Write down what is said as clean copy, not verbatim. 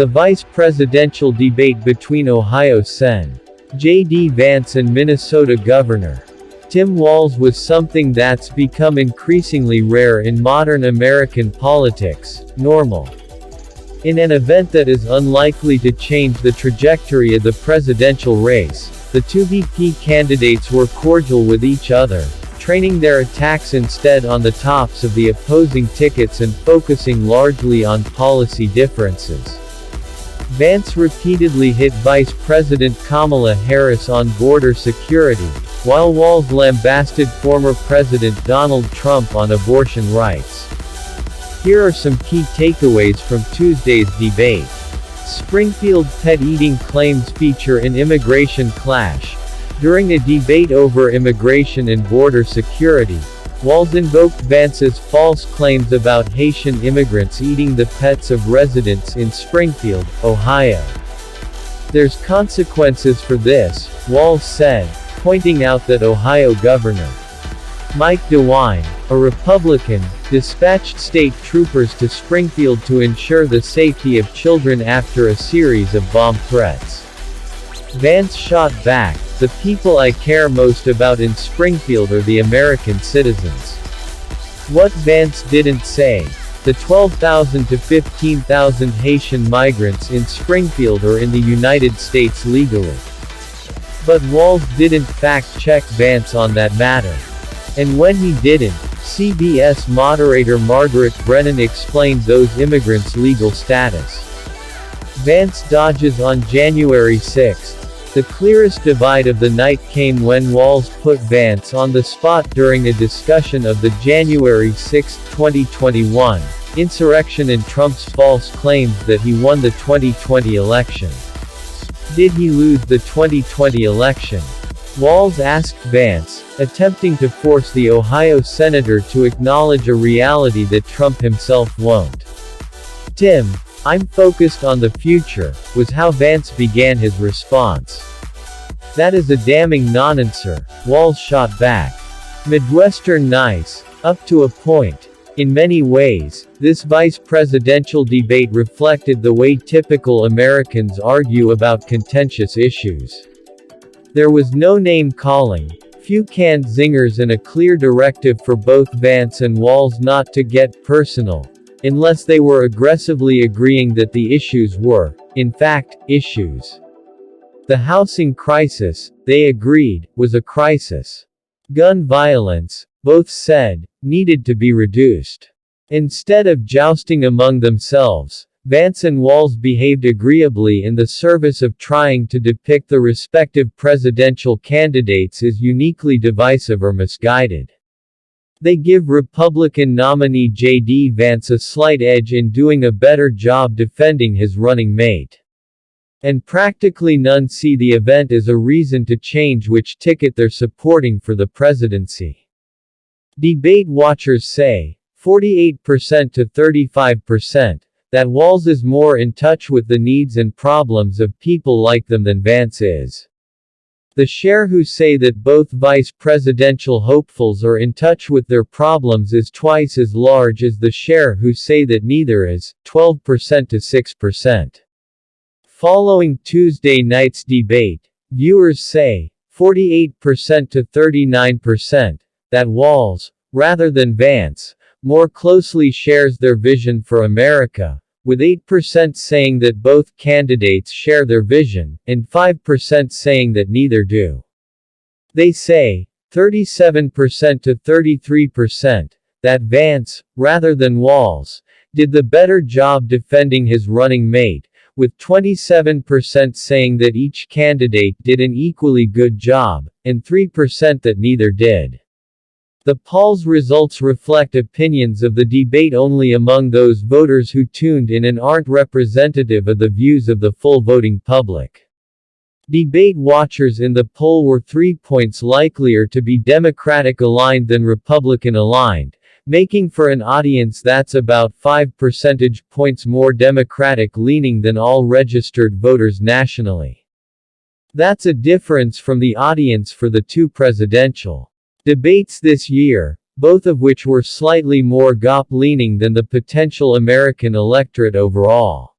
The vice presidential debate between Ohio Sen. J.D. Vance and Minnesota Governor Tim Walz was something that's become increasingly rare in modern American politics. Normal. In an event that is unlikely to change the trajectory of the presidential race, the two VP candidates were cordial with each other, training their attacks instead on the tops of the opposing tickets and focusing largely on policy differences. Vance repeatedly hit Vice President Kamala Harris on border security, while Walz lambasted former President Donald Trump on abortion rights. Here are some key takeaways from Tuesday's debate. Springfield pet eating claims feature in immigration clash. During a debate over immigration and border security, Walz invoked Vance's false claims about Haitian immigrants eating the pets of residents in Springfield, Ohio. "There's consequences for this," Walz said, pointing out that Ohio Governor Mike DeWine, a Republican, dispatched state troopers to Springfield to ensure the safety of children after a series of bomb threats. Vance shot back, "The people I care most about in Springfield are the American citizens." What Vance didn't say: the 12,000 to 15,000 Haitian migrants in Springfield are in the United States legally. But Walz didn't fact-check Vance on that matter. And when he didn't, CBS moderator Margaret Brennan explained those immigrants' legal status. Vance dodges on January 6. The clearest divide of the night came when Walz put Vance on the spot during a discussion of the January 6, 2021, insurrection and Trump's false claims that he won the 2020 election. Did he lose the 2020 election? Walz asked Vance, attempting to force the Ohio senator to acknowledge a reality that Trump himself won't. "Tim, I'm focused on the future," was how Vance began his response. "That is a damning non-answer," Walz shot back. "Midwestern nice, up to a point." In many ways, this vice presidential debate reflected the way typical Americans argue about contentious issues. There was no name-calling, few canned zingers and a clear directive for both Vance and Walz not to get personal, unless they were aggressively agreeing that the issues were, in fact, issues. The housing crisis, they agreed, was a crisis. Gun violence, both said, needed to be reduced. Instead of jousting among themselves, Vance and Walz behaved agreeably in the service of trying to depict the respective presidential candidates as uniquely divisive or misguided. They give Republican nominee J.D. Vance a slight edge in doing a better job defending his running mate. And practically none see the event as a reason to change which ticket they're supporting for the presidency. Debate watchers say, 48% to 35%, that Walz is more in touch with the needs and problems of people like them than Vance is. The share who say that both vice presidential hopefuls are in touch with their problems is twice as large as the share who say that neither is, 12% to 6%. Following Tuesday night's debate, viewers say, 48% to 39%, that Walz, rather than Vance, more closely shares their vision for America, with 8% saying that both candidates share their vision, and 5% saying that neither do. They say, 37% to 33%, that Vance, rather than Walz, did the better job defending his running mate, with 27% saying that each candidate did an equally good job, and 3% that neither did. The poll's results reflect opinions of the debate only among those voters who tuned in and aren't representative of the views of the full voting public. Debate watchers in the poll were 3 points likelier to be Democratic-aligned than Republican-aligned, making for an audience that's about 5 percentage points more Democratic-leaning than all registered voters nationally. That's a difference from the audience for the two presidential debates this year, both of which were slightly more GOP-leaning than the potential American electorate overall.